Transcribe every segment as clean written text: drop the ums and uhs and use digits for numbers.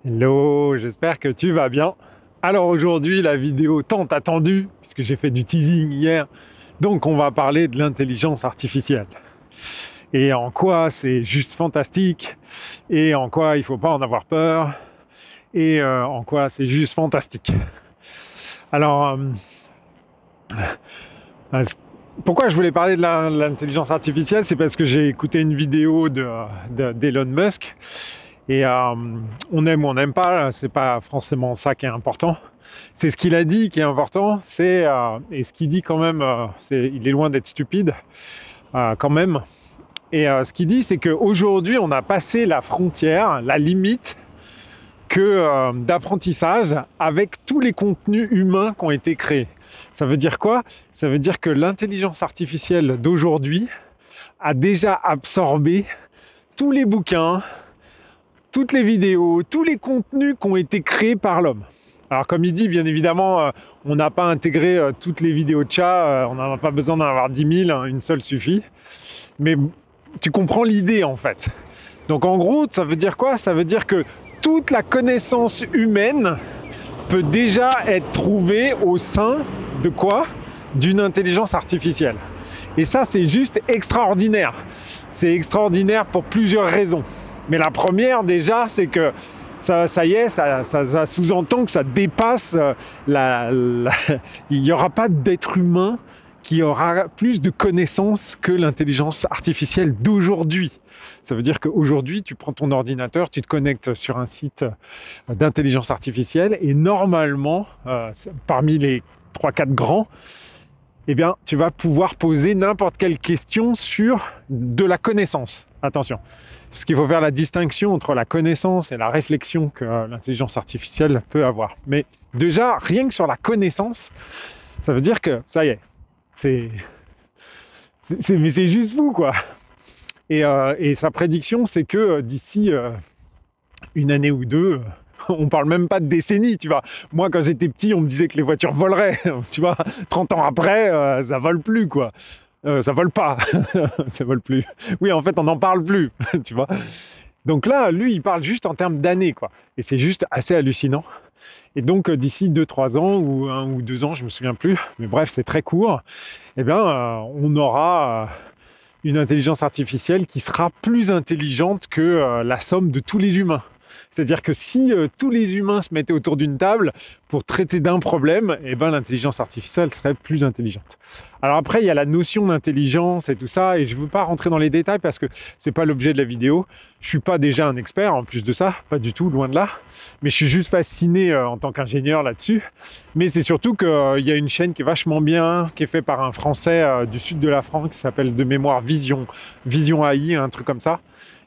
Hello, j'espère que tu vas bien. Alors aujourd'hui, la vidéo tant attendue, puisque j'ai fait du teasing hier, donc on va parler de l'intelligence artificielle. Et en quoi c'est juste fantastique, et en quoi il ne faut pas en avoir peur, et en quoi c'est juste fantastique. Alors, euh, pourquoi je voulais parler de l'intelligence artificielle, c'est parce que j'ai écouté une vidéo d'Elon Musk, et on aime ou on n'aime pas, c'est pas forcément ça qui est important. C'est ce qu'il a dit qui est important, et ce qu'il dit quand même, il est loin d'être stupide, quand même. Et ce qu'il dit, c'est qu'aujourd'hui, on a passé la frontière, la limite d'apprentissage avec tous les contenus humains qui ont été créés. Ça veut dire quoi? Ça veut dire que l'intelligence artificielle d'aujourd'hui a déjà absorbé tous les bouquins, toutes les vidéos, tous les contenus qui ont été créés par l'homme. Alors comme il dit, bien évidemment, on n'a pas intégré toutes les vidéos de chat, on n'en a pas besoin d'en avoir 10 000, hein, une seule suffit. Mais tu comprends l'idée en fait. Donc en gros, ça veut dire quoi? Ça veut dire que toute la connaissance humaine peut déjà être trouvée au sein de quoi? D'une intelligence artificielle. Et ça, c'est juste extraordinaire. C'est extraordinaire pour plusieurs raisons. Mais la première, déjà, c'est que ça y est, ça sous-entend que ça dépasse il n'y aura pas d'être humain qui aura plus de connaissances que l'intelligence artificielle d'aujourd'hui. Ça veut dire qu'aujourd'hui, tu prends ton ordinateur, tu te connectes sur un site d'intelligence artificielle et normalement, parmi les 3-4 grands, eh bien, tu vas pouvoir poser n'importe quelle question sur de la connaissance. Attention, parce qu'il faut faire la distinction entre la connaissance et la réflexion que l'intelligence artificielle peut avoir. Mais déjà, rien que sur la connaissance, ça veut dire que ça y est, mais c'est juste fou, quoi. Et sa prédiction, c'est que d'ici une année ou deux, on parle même pas de décennies, tu vois. Moi, quand j'étais petit, on me disait que les voitures voleraient, tu vois. 30 ans après, ça vole plus, quoi. Ça vole pas, ça vole plus. Oui, en fait, on n'en parle plus, tu vois. Donc là, lui, il parle juste en termes d'années, quoi. Et c'est juste assez hallucinant. Et donc, d'ici 2-3 ans, ou 1 ou 2 ans, je me souviens plus, mais bref, c'est très court, eh bien, on aura une intelligence artificielle qui sera plus intelligente que la somme de tous les humains. C'est-à-dire que si tous les humains se mettaient autour d'une table pour traiter d'un problème, eh ben, l'intelligence artificielle serait plus intelligente. Alors après, il y a la notion d'intelligence et tout ça, et je ne veux pas rentrer dans les détails parce que c'est pas l'objet de la vidéo. Je suis pas déjà un expert en plus de ça, pas du tout, loin de là. Mais je suis juste fasciné en tant qu'ingénieur là-dessus. Mais c'est surtout qu'il y a une chaîne qui est vachement bien, qui est faite par un Français du sud de la France qui s'appelle de mémoire Vision AI, un truc comme ça,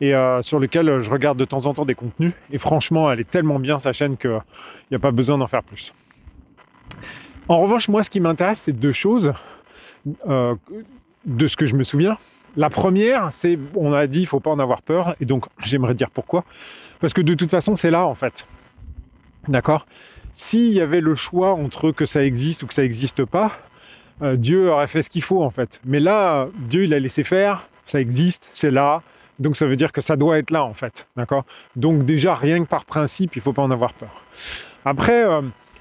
et sur lequel je regarde de temps en temps des contenus. Et franchement, elle est tellement bien sa chaîne qu'il n'y a pas besoin d'en faire plus. En revanche, moi, ce qui m'intéresse, c'est deux choses euh, de ce que je me souviens. La première, c'est, on a dit, il ne faut pas en avoir peur, et donc j'aimerais dire pourquoi. Parce que de toute façon, c'est là, en fait. D'accord? S'il y avait le choix entre que ça existe ou que ça n'existe pas, Dieu aurait fait ce qu'il faut, en fait. Mais là, Dieu, il a laissé faire, ça existe, c'est là, donc ça veut dire que ça doit être là, en fait. D'accord? Donc déjà, rien que par principe, il ne faut pas en avoir peur. Après,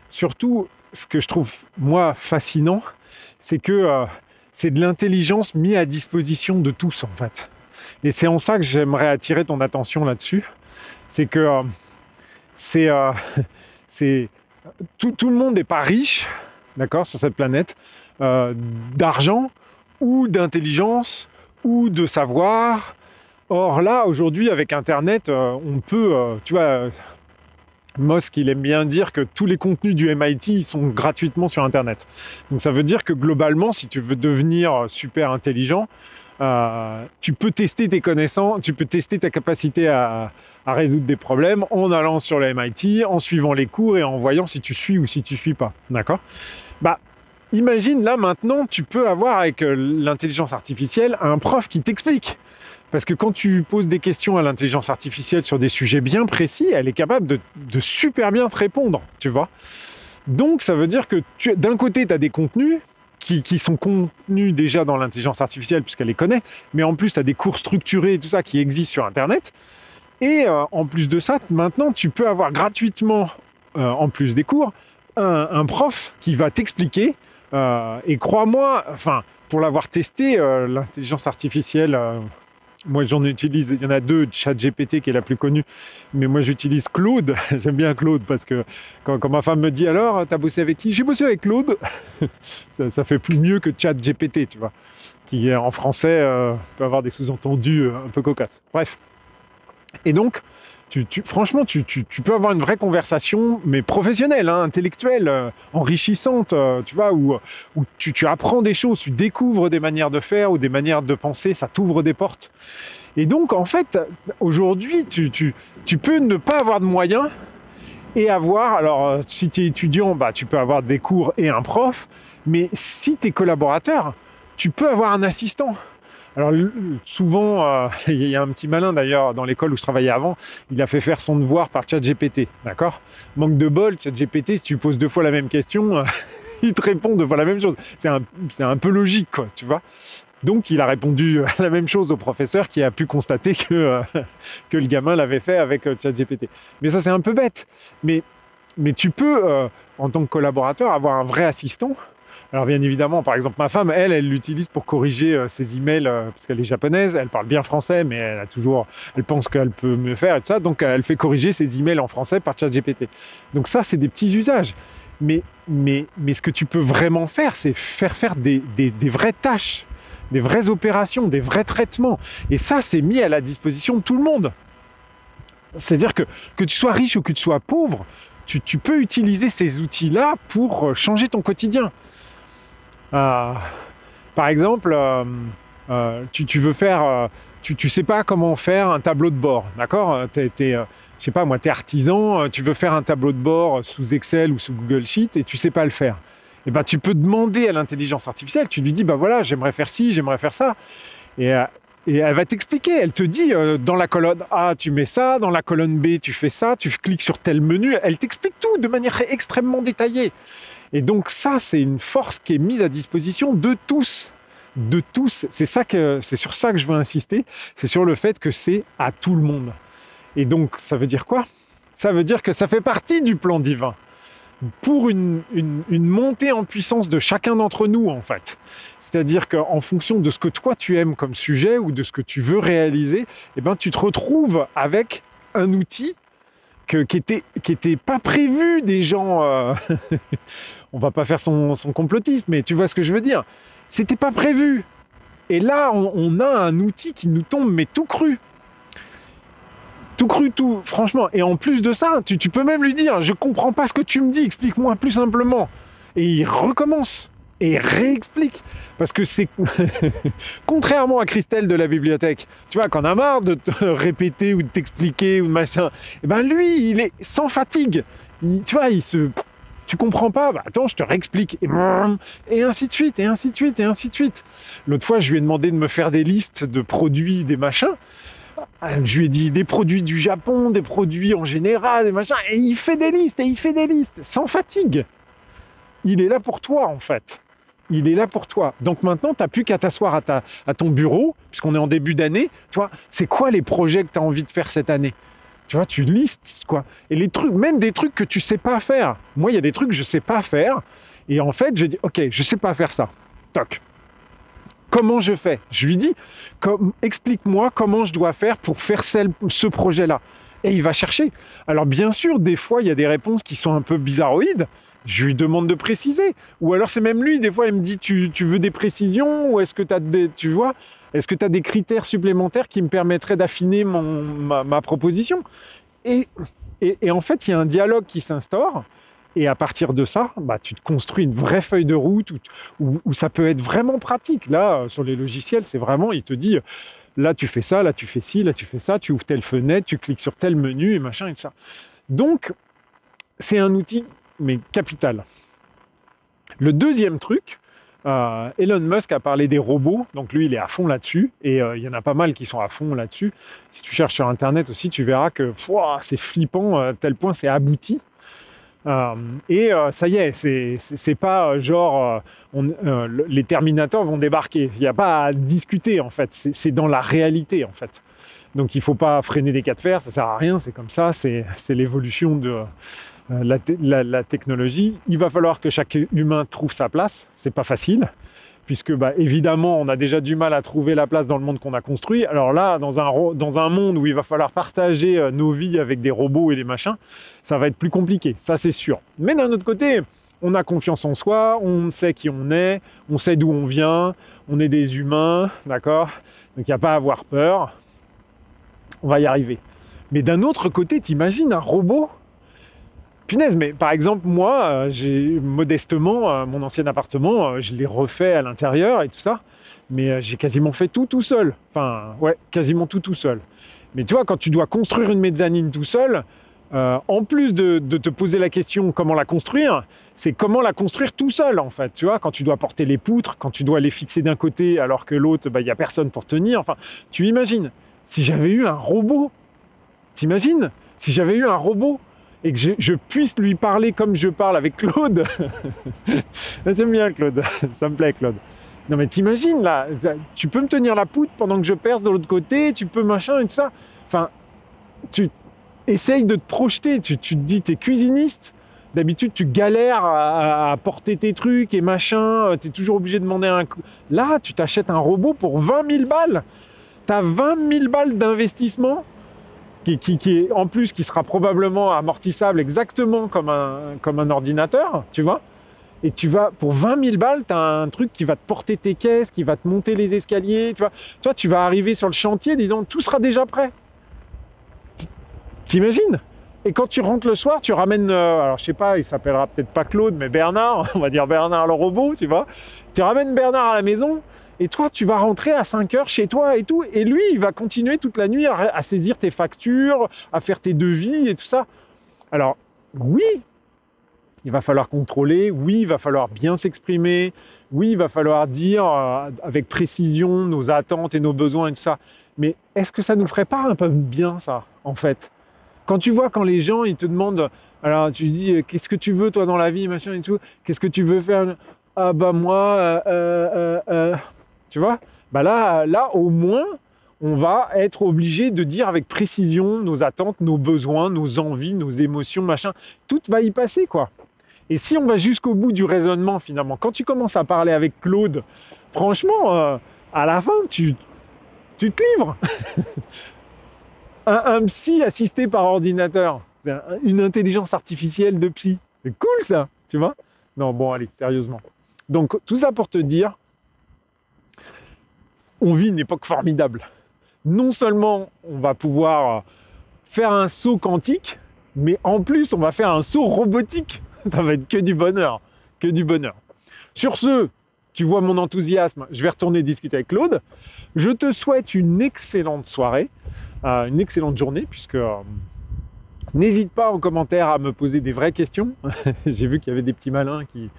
surtout, ce que je trouve, moi, fascinant, c'est que c'est de l'intelligence mise à disposition de tous, en fait. Et c'est en ça que j'aimerais attirer ton attention là-dessus. C'est que c'est, euh, c'est tout le monde n'est pas riche, d'accord, sur cette planète, euh, d'argent ou d'intelligence ou de savoir. Or là, aujourd'hui, avec Internet, on peut, tu vois, Musk, il aime bien dire que tous les contenus du MIT sont gratuitement sur Internet. Donc ça veut dire que globalement, si tu veux devenir super intelligent, tu peux tester tes connaissances, tu peux tester ta capacité à résoudre des problèmes en allant sur le MIT, en suivant les cours et en voyant si tu suis ou si tu suis pas. D'accord? Bah, imagine là maintenant, tu peux avoir avec l'intelligence artificielle un prof qui t'explique. Parce que quand tu poses des questions à l'intelligence artificielle sur des sujets bien précis, elle est capable de super bien te répondre, tu vois. Donc ça veut dire que d'un côté, tu as des contenus qui sont contenus déjà dans l'intelligence artificielle puisqu'elle les connaît, mais en plus, tu as des cours structurés et tout ça qui existent sur Internet. Et en plus de ça, maintenant, tu peux avoir gratuitement, en plus des cours, un prof qui va t'expliquer. Et crois-moi, enfin, pour l'avoir testé, l'intelligence artificielle, moi j'en utilise, il y en a deux, ChatGPT qui est la plus connue, mais moi j'utilise Claude. J'aime bien Claude parce que quand ma femme me dit alors, t'as bossé avec qui? J'ai bossé avec Claude. Ça fait plus mieux que ChatGPT, tu vois, qui en français peut avoir des sous-entendus un peu cocasses. Bref. Et donc, franchement, tu peux avoir une vraie conversation, mais professionnelle, hein, intellectuelle, enrichissante, tu vois, où tu apprends des choses, tu découvres des manières de faire ou des manières de penser, ça t'ouvre des portes. Et donc, en fait, aujourd'hui, tu peux ne pas avoir de moyens et avoir, alors, si tu es étudiant, bah, tu peux avoir des cours et un prof, mais si tu es collaborateur, tu peux avoir un assistant. Alors souvent, il y a un petit malin d'ailleurs dans l'école où je travaillais avant, il a fait faire son devoir par ChatGPT, d'accord? Manque de bol, ChatGPT, si tu poses deux fois la même question, il te répond deux fois la même chose. C'est un peu logique, quoi, tu vois? Donc il a répondu la même chose au professeur qui a pu constater que le gamin l'avait fait avec ChatGPT. Mais ça c'est un peu bête. Mais tu peux, en tant que collaborateur, avoir un vrai assistant. Alors bien évidemment, par exemple, ma femme, elle l'utilise pour corriger ses emails, parce qu'elle est japonaise, elle parle bien français, mais elle pense qu'elle peut mieux faire et tout ça, donc elle fait corriger ses emails en français par ChatGPT. Donc ça, c'est des petits usages. Mais ce que tu peux vraiment faire, c'est faire des vraies tâches, des vraies opérations, des vrais traitements. Et ça, c'est mis à la disposition de tout le monde. C'est-à-dire que tu sois riche ou que tu sois pauvre, tu peux utiliser ces outils-là pour changer ton quotidien. Euh, Par exemple, tu veux faire, tu sais pas comment faire un tableau de bord, d'accord? Je sais pas moi, t'es artisan, tu veux faire un tableau de bord sous Excel ou sous Google Sheet et tu sais pas le faire. Et ben tu peux demander à l'intelligence artificielle, tu lui dis bah voilà, j'aimerais faire ci, j'aimerais faire ça, et, euh, et elle va t'expliquer. Elle te dit dans la colonne A tu mets ça, dans la colonne B tu fais ça, tu cliques sur tel menu. Elle t'explique tout de manière extrêmement détaillée. Et donc ça, c'est une force qui est mise à disposition de tous. De tous. C'est sur ça que je veux insister. C'est sur le fait que c'est à tout le monde. Et donc, ça veut dire quoi? Ça veut dire que ça fait partie du plan divin. Pour une montée en puissance de chacun d'entre nous, en fait. C'est-à-dire qu'en fonction de ce que toi tu aimes comme sujet ou de ce que tu veux réaliser, eh ben, tu te retrouves avec un outil qui était pas prévu des gens. On va pas faire son complotiste, mais tu vois ce que je veux dire. C'était pas prévu. Et là, on a un outil qui nous tombe, mais tout cru. Tout cru, tout, franchement. Et en plus de ça, tu peux même lui dire, je comprends pas ce que tu me dis, explique-moi plus simplement. Et il recommence. Et réexplique. Parce que c'est contrairement à Christelle de la bibliothèque, tu vois, qu'on a marre de te répéter ou de t'expliquer ou de machin, et ben lui, il est sans fatigue. Tu vois, tu comprends pas, bah attends, je te réexplique. Et ainsi de suite, et ainsi de suite, et ainsi de suite. L'autre fois, je lui ai demandé de me faire des listes de produits, des machins. Je lui ai dit des produits du Japon, des produits en général, des machins. Et il fait des listes, et il fait des listes, sans fatigue. Il est là pour toi, en fait. Il est là pour toi. Donc maintenant, tu n'as plus qu'à t'asseoir à ton bureau, puisqu'on est en début d'année. Tu vois, c'est quoi les projets que tu as envie de faire cette année? Tu vois, tu listes, quoi. Et les trucs, même des trucs que tu sais pas faire. Moi, il y a des trucs que je sais pas faire. Et en fait, je dis, ok, je sais pas faire ça. Toc. Comment je fais? Je lui dis, explique-moi comment je dois faire pour faire ce projet-là. Et il va chercher. Alors bien sûr, des fois, il y a des réponses qui sont un peu bizarroïdes. Je lui demande de préciser. Ou alors c'est même lui, des fois, il me dit, tu veux des précisions? Ou est-ce que tu as tu vois, est-ce que tu as des critères supplémentaires qui me permettraient d'affiner ma proposition? et, et en fait, il y a un dialogue qui s'instaure. Et à partir de ça, bah, tu te construis une vraie feuille de route où ça peut être vraiment pratique. Là, sur les logiciels, c'est vraiment, il te dit, là tu fais ça, là tu fais ci, là tu fais ça, tu ouvres telle fenêtre, tu cliques sur tel menu et machin et tout ça. Donc, c'est un outil, mais capital. Le deuxième truc, Elon Musk a parlé des robots, donc lui il est à fond là-dessus, et il y en a pas mal qui sont à fond là-dessus. Si tu cherches sur Internet aussi, tu verras que c'est flippant, à tel point c'est abouti. Ça y est, c'est pas genre les Terminators vont débarquer. Il n'y a pas à discuter en fait. C'est dans la réalité en fait. Donc il ne faut pas freiner les cas de fer, ça ne sert à rien, c'est comme ça, c'est l'évolution de la technologie. Il va falloir que chaque humain trouve sa place, c'est pas facile, puisque évidemment on a déjà du mal à trouver la place dans le monde qu'on a construit. Alors là, dans un monde où il va falloir partager nos vies avec des robots et des machins, ça va être plus compliqué, ça c'est sûr. Mais d'un autre côté, on a confiance en soi, on sait qui on sait d'où on vient, on est des humains, d'accord? Donc il n'y a pas à avoir peur, on va y arriver. Mais d'un autre côté, t'imagines un robot? Punaise, mais par exemple, moi, j'ai modestement, mon ancien appartement, je l'ai refait à l'intérieur et tout ça, mais j'ai quasiment fait tout seul. Enfin, ouais, quasiment tout seul. Mais tu vois, quand tu dois construire une mezzanine tout seul, en plus de te poser la question comment la construire, c'est comment la construire tout seul en fait. Tu vois, quand tu dois porter les poutres, quand tu dois les fixer d'un côté alors que l'autre, il n'y a personne pour tenir. Enfin, tu imagines, si j'avais eu un robot, t'imagines, si j'avais eu un robot et que je puisse lui parler comme je parle avec Claude. J'aime bien Claude, ça me plaît Claude. Non mais t'imagines là, tu peux me tenir la poutre pendant que je perce de l'autre côté, tu peux machin et tout ça. Enfin, tu essayes de te projeter, tu te dis t'es cuisiniste, d'habitude tu galères à porter tes trucs et machin, t'es toujours obligé de demander un... Là, tu t'achètes un robot pour 20 000 balles, t'as 20 000 balles d'investissement qui est en plus qui sera probablement amortissable exactement comme un ordinateur, tu vois. Et tu vas, pour 20 000 balles, tu as un truc qui va te porter tes caisses, qui va te monter les escaliers, tu vois. Toi, tu vas arriver sur le chantier, dis donc, tout sera déjà prêt. T'imagines? Et quand tu rentres le soir, tu ramènes, alors je sais pas, il s'appellera peut-être pas Claude, mais Bernard, on va dire Bernard le robot, tu vois. Tu ramènes Bernard à la maison, et toi, tu vas rentrer à 5 heures chez toi et tout, et lui, il va continuer toute la nuit à saisir tes factures, à faire tes devis et tout ça. Alors, oui, il va falloir contrôler, oui, il va falloir bien s'exprimer, oui, il va falloir dire avec précision nos attentes et nos besoins et tout ça. Mais est-ce que ça nous ferait pas un peu bien, ça, en fait? Quand tu vois, quand les gens, ils te demandent, alors tu dis, qu'est-ce que tu veux, toi, dans la vie, machin et tout, qu'est-ce que tu veux faire? Ah bah moi, tu vois? Bah là, au moins, on va être obligé de dire avec précision nos attentes, nos besoins, nos envies, nos émotions, machin. Tout va y passer, quoi. Et si on va jusqu'au bout du raisonnement, finalement, quand tu commences à parler avec Claude, franchement, à la fin, tu te livres. Un psy assisté par ordinateur, c'est une intelligence artificielle de psy. C'est cool, ça, tu vois? Non, bon, allez, sérieusement. Donc, tout ça pour te dire, on vit une époque formidable. Non seulement on va pouvoir faire un saut quantique, mais en plus, on va faire un saut robotique. Ça va être que du bonheur, que du bonheur. Sur ce, tu vois mon enthousiasme, je vais retourner discuter avec Claude. Je te souhaite une excellente soirée, une excellente journée, puisque n'hésite pas en commentaire à me poser des vraies questions. J'ai vu qu'il y avait des petits malins qui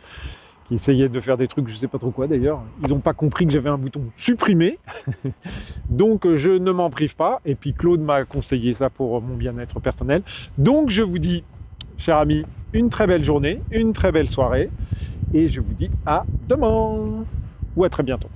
essayaient de faire des trucs, je sais pas trop quoi d'ailleurs. Ils n'ont pas compris que j'avais un bouton supprimer. Donc je ne m'en prive pas. Et puis Claude m'a conseillé ça pour mon bien-être personnel. Donc je vous dis, chers amis, une très belle journée, une très belle soirée. Et je vous dis à demain ou à très bientôt.